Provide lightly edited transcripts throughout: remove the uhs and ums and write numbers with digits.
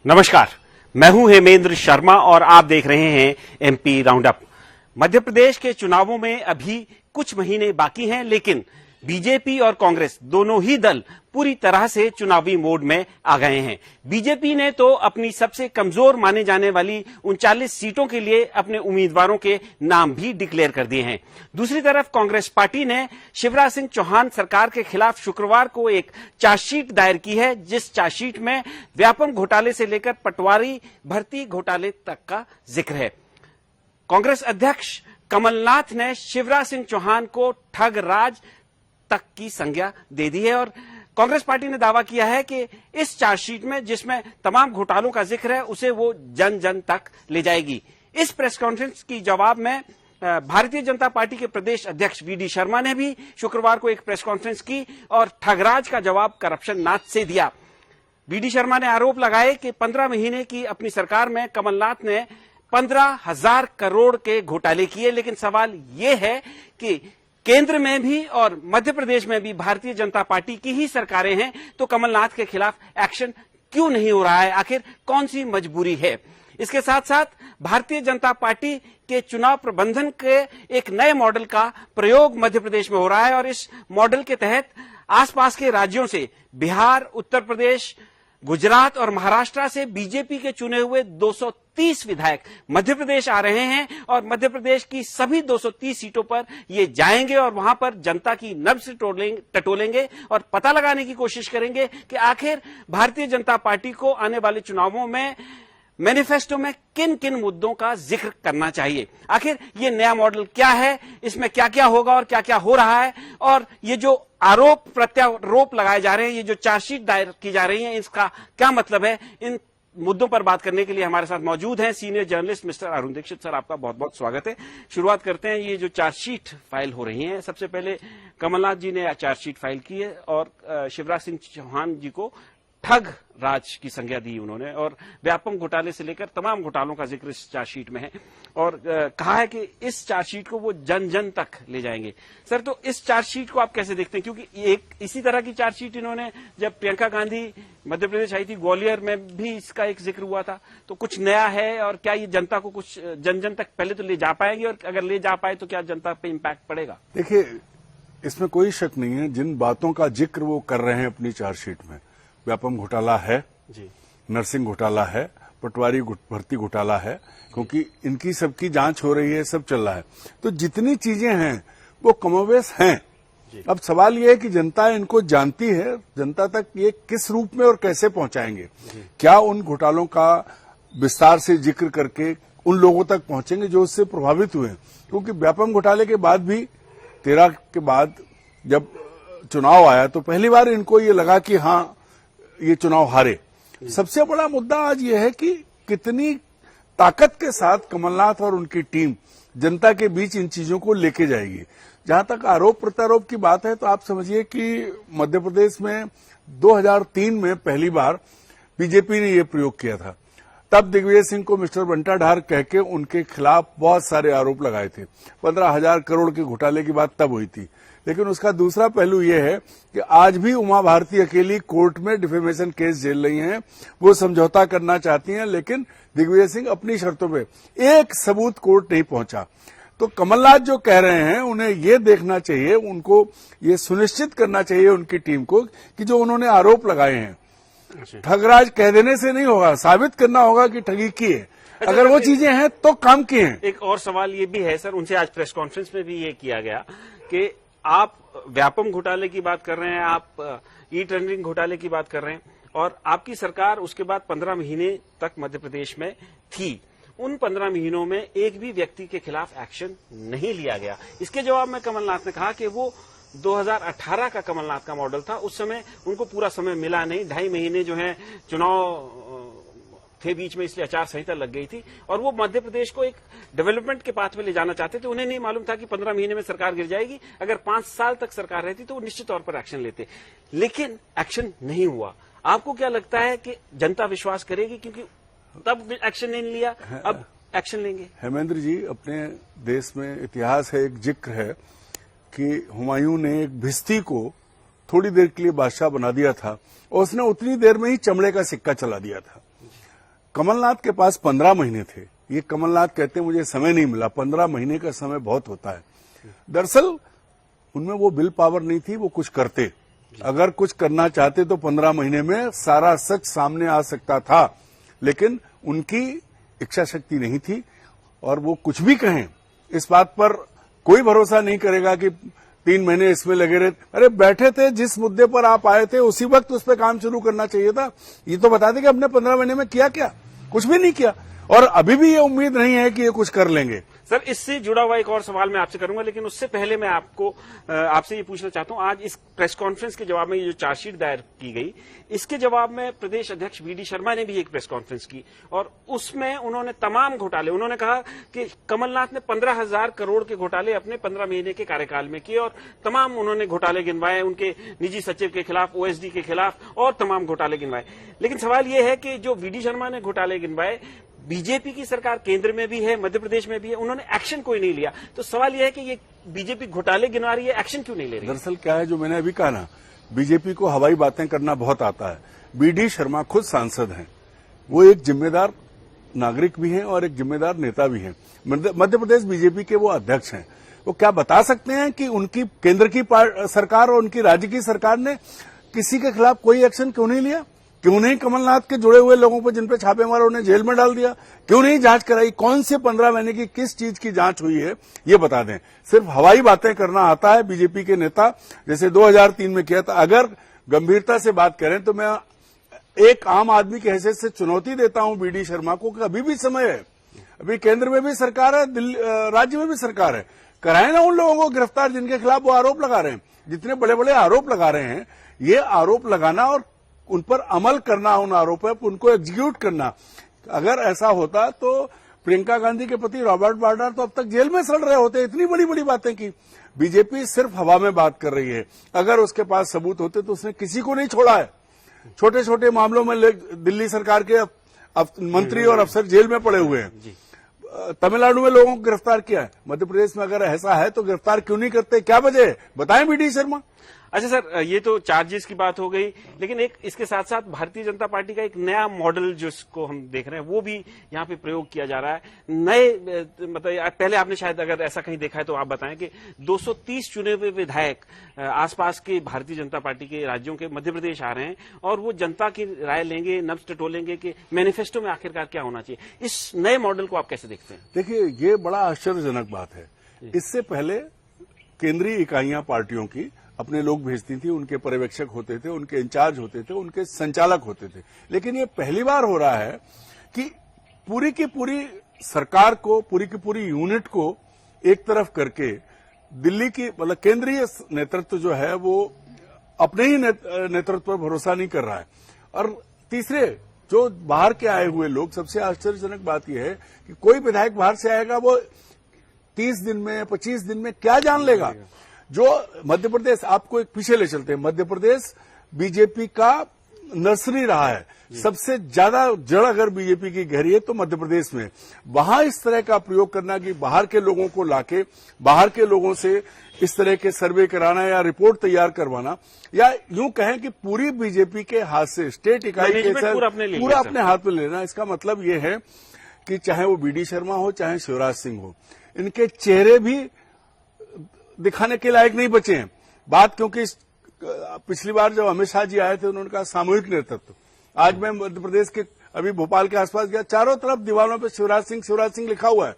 नमस्कार, मैं हूं हेमेंद्र शर्मा और आप देख रहे हैं MP round up. Madhya Pradesh के चुनावों में अभी कुछ महीने बाकी हैं, लेकिन बीजेपी और कांग्रेस दोनों ही दल पूरी तरह से चुनावी मोड में आ गए हैं। बीजेपी ने तो अपनी सबसे कमजोर माने जाने वाली 39 सीटों के लिए अपने उम्मीदवारों के नाम भी डिक्लेयर कर दिए हैं। दूसरी तरफ कांग्रेस पार्टी ने शिवराज सिंह चौहान सरकार के खिलाफ शुक्रवार को एक चार्जशीट दायर की है, जिस चार्जशीट में व्यापम घोटाले से लेकर पटवारी भर्ती घोटाले तक का जिक्र है। कांग्रेस अध्यक्ष कमलनाथ ने शिवराज सिंह चौहान को ठग राज तक की संज्ञा दे दी है और कांग्रेस पार्टी ने दावा किया है कि इस चार्जशीट में जिसमें तमाम घोटालों का जिक्र है उसे वो जन जन तक ले जाएगी। इस प्रेस कॉन्फ्रेंस की जवाब में भारतीय जनता पार्टी के प्रदेश अध्यक्ष वीडी शर्मा ने भी शुक्रवार को एक प्रेस कॉन्फ्रेंस की और ठगराज का जवाब करप्शन नाथ से दिया। वीडी शर्मा ने आरोप लगाए कि 15 महीने की अपनी सरकार में कमलनाथ ने 15,000 करोड़ के घोटाले किए, लेकिन सवाल ये है कि केंद्र में भी और मध्य प्रदेश में भी भारतीय जनता पार्टी की ही सरकारें हैं, तो कमलनाथ के खिलाफ एक्शन क्यों नहीं हो रहा है? आखिर कौन सी मजबूरी है? इसके साथ साथ भारतीय जनता पार्टी के चुनाव प्रबंधन के एक नए मॉडल का प्रयोग मध्य प्रदेश में हो रहा है और इस मॉडल के तहत आसपास के राज्यों से बिहार, उत्तर प्रदेश, गुजरात और महाराष्ट्र से बीजेपी के चुने हुए 230 विधायक मध्य प्रदेश आ रहे हैं और मध्य प्रदेश की सभी 230 सीटों पर ये जाएंगे और वहां पर जनता की नब्ज टटोलेंगे और पता लगाने की कोशिश करेंगे कि आखिर भारतीय जनता पार्टी को आने वाले चुनावों में मैनिफेस्टो में किन किन मुद्दों का जिक्र करना चाहिए। आखिर ये नया मॉडल क्या है, इसमें क्या क्या होगा और क्या क्या हो रहा है, और ये जो आरोप प्रत्यारोप लगाए जा रहे हैं, ये जो चार्जशीट दायर की जा रही है, इसका क्या मतलब है? इन मुद्दों पर बात करने के लिए हमारे साथ मौजूद हैं senior journalist mister Arun Dikshit. Sir, आपका बहुत बहुत स्वागत है। शुरुआत करते हैं, ये जो चार्जशीट फाइल हो रही है, सबसे पहले कमलनाथ जी ने चार्जशीट फाइल की है और शिवराज सिंह चौहान जी को ठग राज की संज्ञा दी उन्होंने और व्यापम घोटाले से लेकर तमाम घोटालों का जिक्र इस चार्जशीट में है और कहा है कि इस चार्जशीट को वो जन जन तक ले जाएंगे। सर, तो इस चार्जशीट को आप कैसे देखते हैं? क्योंकि एक इसी तरह की चार्जशीट इन्होंने जब प्रियंका गांधी मध्य प्रदेश आई थी, ग्वालियर में भी इसका एक जिक्र हुआ था, तो कुछ नया है और क्या ये जनता को कुछ जन जन तक पहले तो ले जा पाएंगे और अगर ले जा पाए तो क्या जनता पे इम्पैक्ट पड़ेगा? देखिए, इसमें कोई शक नहीं है, जिन बातों का जिक्र वो कर रहे हैं अपनी चार्जशीट में, व्यापम घोटाला है जी, नर्सिंग घोटाला है, पटवारी भर्ती घोटाला है, क्योंकि इनकी सबकी जांच हो रही है, सब चल रहा है। तो जितनी चीजें हैं वो कमोबेश हैं। अब सवाल ये है कि जनता इनको जानती है, जनता तक ये किस रूप में और कैसे पहुंचाएंगे? क्या उन घोटालों का विस्तार से जिक्र करके उन लोगों तक पहुंचेंगे जो उससे प्रभावित हुए? क्योंकि व्यापम घोटाले के बाद भी 13 के बाद जब चुनाव आया तो पहली बार इनको ये लगा कि हाँ, ये चुनाव हारे। सबसे बड़ा मुद्दा आज ये है कि कितनी ताकत के साथ कमलनाथ और उनकी टीम जनता के बीच इन चीजों को लेके जाएगी। जहां तक आरोप प्रत्यारोप की बात है तो आप समझिए कि मध्य प्रदेश में 2003 में पहली बार बीजेपी ने ये प्रयोग किया था। तब दिग्विजय सिंह को मिस्टर बंटा ढार कह के उनके खिलाफ बहुत सारे आरोप लगाए थे। 15,000 करोड़ के घोटाले की बात तब हुई थी। लेकिन उसका दूसरा पहलू यह है कि आज भी उमा भारती अकेली कोर्ट में डिफेमेशन केस झेल रही हैं। वो समझौता करना चाहती हैं, लेकिन दिग्विजय सिंह अपनी शर्तों पे एक सबूत कोर्ट नहीं पहुंचा। तो कमलनाथ जो कह रहे हैं, उन्हें ये देखना चाहिए, उनको ये सुनिश्चित करना चाहिए उनकी टीम को कि जो उन्होंने आरोप लगाए हैं ठगराज कह देने से नहीं होगा, साबित करना होगा कि ठगी की है। अगर वो चीजें हैं तो काम किए हैं। एक और सवाल ये भी है सर, उनसे आज प्रेस कॉन्फ्रेंस में भी ये किया गया कि आप व्यापम घोटाले की बात कर रहे हैं, आप ई टेंडरिंग घोटाले की बात कर रहे हैं और आपकी सरकार उसके बाद 15 महीने तक मध्य प्रदेश में थी। उन 15 महीनों में एक भी व्यक्ति के खिलाफ एक्शन नहीं लिया गया। इसके जवाब में कमलनाथ ने कहा कि वो 2018 का कमलनाथ का मॉडल था, उस समय उनको पूरा समय मिला नहीं, 2.5 महीने जो है चुनाव थे बीच में, इसलिए आचार संहिता लग गई थी और वो मध्य प्रदेश को एक डेवलपमेंट के पाथ में ले जाना चाहते थे। उन्हें नहीं मालूम था कि 15 महीने में सरकार गिर जाएगी। अगर 5 साल तक सरकार रहती तो वो निश्चित तौर पर एक्शन लेते, लेकिन एक्शन नहीं हुआ। आपको क्या लगता है कि जनता विश्वास करेगी? क्योंकि तब एक्शन नहीं लिया, अब एक्शन लेंगे। हेमेंद्र जी, अपने देश में इतिहास है, एक जिक्र है कि हुमायूं ने एक भिस्ती को थोड़ी देर के लिए बादशाह बना दिया था और उसने उतनी देर में ही चमड़े का सिक्का चला दिया था। कमलनाथ के पास 15 महीने थे। ये कमलनाथ कहते हैं मुझे समय नहीं मिला, 15 महीने का समय बहुत होता है। दरअसल उनमें वो विल पावर नहीं थी, वो कुछ करते। अगर कुछ करना चाहते तो 15 महीने में सारा सच सामने आ सकता था, लेकिन उनकी इच्छा शक्ति नहीं थी और वो कुछ भी कहें इस बात पर कोई भरोसा नहीं करेगा कि 3 महीने इसमें लगे रहे। अरे बैठे थे, जिस मुद्दे पर आप आए थे उसी वक्त उस पर काम शुरू करना चाहिए था। ये तो बता दें कि अपने 15 महीने में किया क्या? कुछ भी नहीं किया और अभी भी ये उम्मीद नहीं है कि ये कुछ कर लेंगे। सर, इससे जुड़ा हुआ एक और सवाल मैं आपसे करूंगा, लेकिन उससे पहले मैं आपसे ये पूछना चाहता हूं, आज इस प्रेस कॉन्फ्रेंस के जवाब में ये जो चार्जशीट दायर की गई, इसके जवाब में प्रदेश अध्यक्ष वीडी शर्मा ने भी एक प्रेस कॉन्फ्रेंस की और उसमें उन्होंने तमाम घोटाले, उन्होंने कहा कि कमलनाथ ने 15,000 करोड़ के घोटाले अपने 15 महीने के कार्यकाल में किए और तमाम उन्होंने घोटाले गिनवाए, उनके निजी सचिव के खिलाफ, ओएसडी के खिलाफ और तमाम घोटाले गिनवाए। लेकिन सवाल यह है कि जो वीडी शर्मा ने घोटाले गिनवाए, बीजेपी की सरकार केंद्र में भी है, मध्य प्रदेश में भी है, उन्होंने एक्शन कोई नहीं लिया। तो सवाल यह है कि ये बीजेपी घोटाले गिनवा रही है, एक्शन क्यों नहीं ले रही? दरअसल क्या है, जो मैंने अभी कहा ना, बीजेपी को हवाई बातें करना बहुत आता है। वीडी शर्मा खुद सांसद हैं, वो एक जिम्मेदार नागरिक भी हैं और एक जिम्मेदार नेता भी हैं। मध्य प्रदेश बीजेपी के वो अध्यक्ष हैं। वो क्या बता सकते हैं कि उनकी केंद्र की सरकार और उनकी राज्य की सरकार ने किसी के खिलाफ कोई एक्शन क्यों नहीं लिया? क्यों नहीं कमलनाथ के जुड़े हुए लोगों पर जिन पे छापे मारे उन्हें जेल में डाल दिया? क्यों नहीं जांच कराई? कौन से 15 महीने की किस चीज की जांच हुई है, ये बता दें। सिर्फ हवाई बातें करना आता है बीजेपी के नेता, जैसे 2003 में किया था। अगर गंभीरता से बात करें तो मैं एक आम आदमी की हैसियत से चुनौती देता हूं वीडी शर्मा को कि अभी भी समय है, अभी केंद्र में भी सरकार है, राज्य में भी सरकार है, कराए ना उन लोगों को गिरफ्तार जिनके खिलाफ वो आरोप लगा रहे हैं। जितने बड़े बड़े आरोप लगा रहे हैं, ये आरोप लगाना और उन पर अमल करना, उन आरोपों पर उनको एग्जीक्यूट करना। अगर ऐसा होता तो प्रियंका गांधी के पति रॉबर्ट वाड्रा तो अब तक जेल में सड़ रहे होते। इतनी बड़ी बड़ी बातें की। बीजेपी सिर्फ हवा में बात कर रही है। अगर उसके पास सबूत होते तो उसने किसी को नहीं छोड़ा है। छोटे छोटे मामलों में दिल्ली सरकार के मंत्री और अफसर जेल में पड़े हुए हैं। तमिलनाडु में लोगों को गिरफ्तार किया है। मध्य प्रदेश में अगर ऐसा है तो गिरफ्तार क्यों नहीं करते? क्या वजह है, बताएं वीडी शर्मा। अच्छा सर, ये तो चार्जेस की बात हो गई, लेकिन एक इसके साथ साथ भारतीय जनता पार्टी का एक नया मॉडल जिसको हम देख रहे हैं वो भी यहाँ पे प्रयोग किया जा रहा है। नए मतलब पहले आपने शायद अगर ऐसा कहीं देखा है तो आप बताएं कि 230 चुने हुए विधायक आसपास के भारतीय जनता पार्टी के राज्यों के मध्य प्रदेश आ रहे हैं और वो जनता की राय लेंगे, नब्ज टटोलेंगे कि मैनिफेस्टो में आखिरकार क्या होना चाहिए। इस नए मॉडल को आप कैसे देखते हैं? देखिए, ये बड़ा आश्चर्यजनक बात है। इससे पहले केंद्रीय इकाइयां पार्टियों की अपने लोग भेजती थी, उनके पर्यवेक्षक होते थे, उनके इंचार्ज होते थे, उनके संचालक होते थे। लेकिन ये पहली बार हो रहा है कि पूरी की पूरी सरकार को, पूरी की पूरी यूनिट को एक तरफ करके दिल्ली की मतलब केंद्रीय नेतृत्व जो है वो अपने ही नेतृत्व पर भरोसा नहीं कर रहा है। और तीसरे जो बाहर के आए हुए लोग, सबसे आश्चर्यजनक बात यह है कि कोई विधायक बाहर से आएगा वो 30 दिन में 25 दिन में क्या जान लेगा। जो मध्य प्रदेश, आपको एक पीछे ले चलते हैं, मध्य प्रदेश बीजेपी का नर्सरी रहा है। सबसे ज्यादा जड़ अगर बीजेपी की गहरी है तो मध्य प्रदेश में। वहां इस तरह का प्रयोग करना कि बाहर के लोगों को लाके बाहर के लोगों से इस तरह के सर्वे कराना या रिपोर्ट तैयार करवाना, या यूं कहें कि पूरी बीजेपी के हाथ से, स्टेट इकाई के पूरा अपने हाथ में लेना, इसका मतलब यह है कि चाहे वो वीडी शर्मा हो, चाहे शिवराज सिंह हो, इनके चेहरे भी दिखाने के लायक नहीं बचे हैं। बात क्योंकि पिछली बार जब अमित शाह जी आए थे उन्होंने कहा सामूहिक नेतृत्व। आज मैं मध्य प्रदेश के अभी भोपाल के आसपास गया, चारों तरफ दीवारों पे शिवराज सिंह लिखा हुआ है।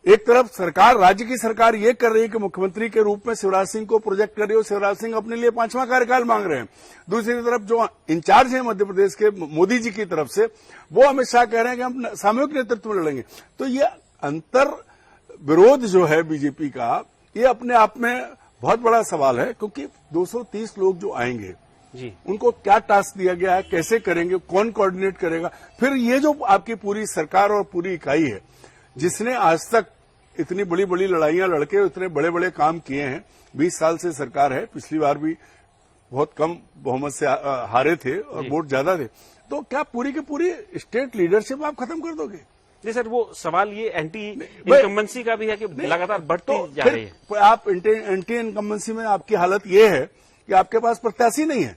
एक तरफ सरकार, राज्य की सरकार ये कर रही है कि मुख्यमंत्री के रूप में शिवराज सिंह को प्रोजेक्ट कर रही हो, शिवराज सिंह अपने लिए 5वां कार्यकाल मांग रहे हैं। दूसरी तरफ जो इंचार्ज है मध्य प्रदेश के मोदी जी की तरफ से, वो अमित शाह कह रहे हैं कि हम सामूहिक नेतृत्व में लड़ेंगे। तो ये अंतर विरोध जो है बीजेपी का, ये अपने आप में बहुत बड़ा सवाल है। क्योंकि 230 लोग जो आएंगे जी, उनको क्या टास्क दिया गया है, कैसे करेंगे, कौन कोऑर्डिनेट करेगा। फिर ये जो आपकी पूरी सरकार और पूरी इकाई है जिसने आज तक इतनी बड़ी बड़ी लड़ाइयां लड़के इतने बड़े बड़े काम किए हैं, 20 साल से सरकार है, पिछली बार भी बहुत कम बहुमत से हारे थे और वोट ज्यादा थे, तो क्या पूरी की पूरी स्टेट लीडरशिप आप खत्म कर दोगे? जी सर, वो सवाल ये एंटी इनकम्बेंसी का भी है कि लगातार बढ़ती जा रही है। आप एंटी इनकम्बेंसी में आपकी हालत ये है कि आपके पास प्रत्याशी नहीं है।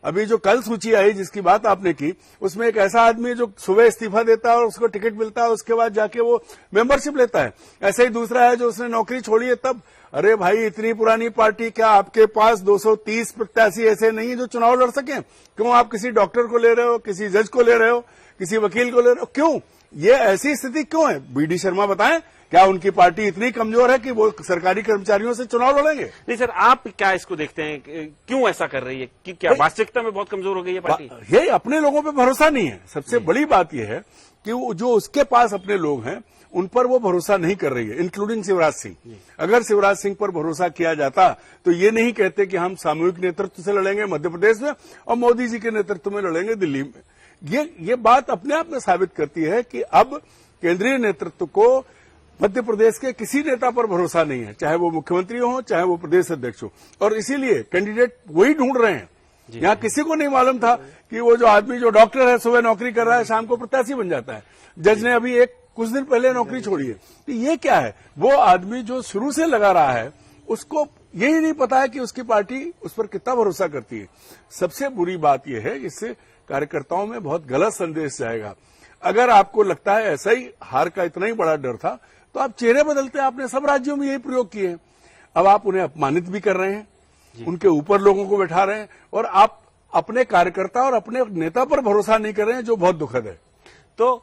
अभी जो कल सूची आई जिसकी बात आपने की, उसमें एक ऐसा आदमी जो सुबह इस्तीफा देता है और उसको टिकट मिलता है, उसके बाद जाके वो मेंबरशिप लेता है। ऐसे ही दूसरा है जो उसने नौकरी छोड़ी है तब। अरे भाई, इतनी पुरानी पार्टी, क्या आपके पास 230 प्रत्याशी ऐसे नहीं है जो चुनाव लड़ सके? क्यों आप किसी डॉक्टर को ले रहे हो, किसी जज को ले रहे हो, किसी वकील को ले रहे हो? क्यों? ये ऐसी स्थिति क्यों है? बीडी शर्मा बताएं, क्या उनकी पार्टी इतनी कमजोर है कि वो सरकारी कर्मचारियों से चुनाव लड़ेंगे? नहीं सर, आप क्या इसको देखते हैं, क्यों ऐसा कर रही है? कि क्या वास्तविकता में बहुत कमजोर हो गई है पार्टी? ये अपने लोगों पे भरोसा नहीं है। सबसे बड़ी बात यह है कि वो जो उसके पास अपने लोग हैं उन पर वो भरोसा नहीं कर रही है, इंक्लूडिंग शिवराज सिंह। अगर शिवराज सिंह पर भरोसा किया जाता तो ये नहीं कहते कि हम सामूहिक नेतृत्व से लड़ेंगे मध्य प्रदेश में और मोदी जी के नेतृत्व में लड़ेंगे दिल्ली में। ये बात अपने आप में साबित करती है कि अब केंद्रीय नेतृत्व को मध्य प्रदेश के किसी नेता पर भरोसा नहीं है, चाहे वो मुख्यमंत्री हो, चाहे वो प्रदेश अध्यक्ष हो। और इसीलिए कैंडिडेट वही ढूंढ रहे हैं। यहाँ किसी को नहीं मालूम था कि वो जो आदमी जो डॉक्टर है, सुबह नौकरी कर रहा है, शाम को प्रत्याशी बन जाता है। जज ने अभी कुछ दिन पहले नौकरी छोड़ी है। तो ये क्या है? वो आदमी जो शुरू से लगा रहा है, उसको यही नहीं पता है कि उसकी पार्टी उस पर कितना भरोसा करती है। सबसे बुरी बात यह है, इससे कार्यकर्ताओं में बहुत गलत संदेश जाएगा। अगर आपको लगता है ऐसा ही हार का इतना ही बड़ा डर था तो आप चेहरे बदलते हैं। आपने सब राज्यों में यही प्रयोग किए हैं। अब आप उन्हें अपमानित भी कर रहे हैं, उनके ऊपर लोगों को बैठा रहे हैं और आप अपने कार्यकर्ता और अपने नेता पर भरोसा नहीं कर रहे हैं, जो बहुत दुखद है। तो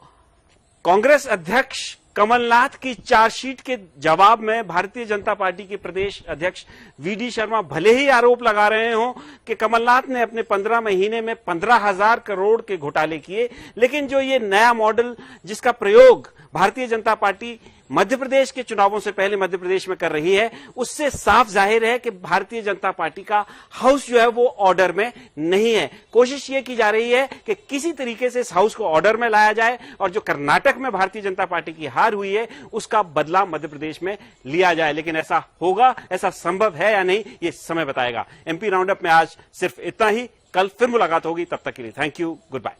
कांग्रेस अध्यक्ष कमलनाथ की चार्जशीट के जवाब में भारतीय जनता पार्टी के प्रदेश अध्यक्ष वीडी शर्मा भले ही आरोप लगा रहे हों कि कमलनाथ ने अपने 15 महीने में 15,000 करोड़ के घोटाले किए, लेकिन जो ये नया मॉडल जिसका प्रयोग भारतीय जनता पार्टी मध्य प्रदेश के चुनावों से पहले मध्य प्रदेश में कर रही है, उससे साफ जाहिर है कि भारतीय जनता पार्टी का हाउस जो है वो ऑर्डर में नहीं है। कोशिश ये की जा रही है कि किसी तरीके से इस हाउस को ऑर्डर में लाया जाए और जो कर्नाटक में भारतीय जनता पार्टी की हार हुई है उसका बदला मध्य प्रदेश में लिया जाए। लेकिन ऐसा होगा, ऐसा संभव है या नहीं, ये समय बताएगा। एमपी राउंड अप में आज सिर्फ इतना ही। कल फिर मुलाकात होगी, तब तक के लिए थैंक यू, गुड बाय।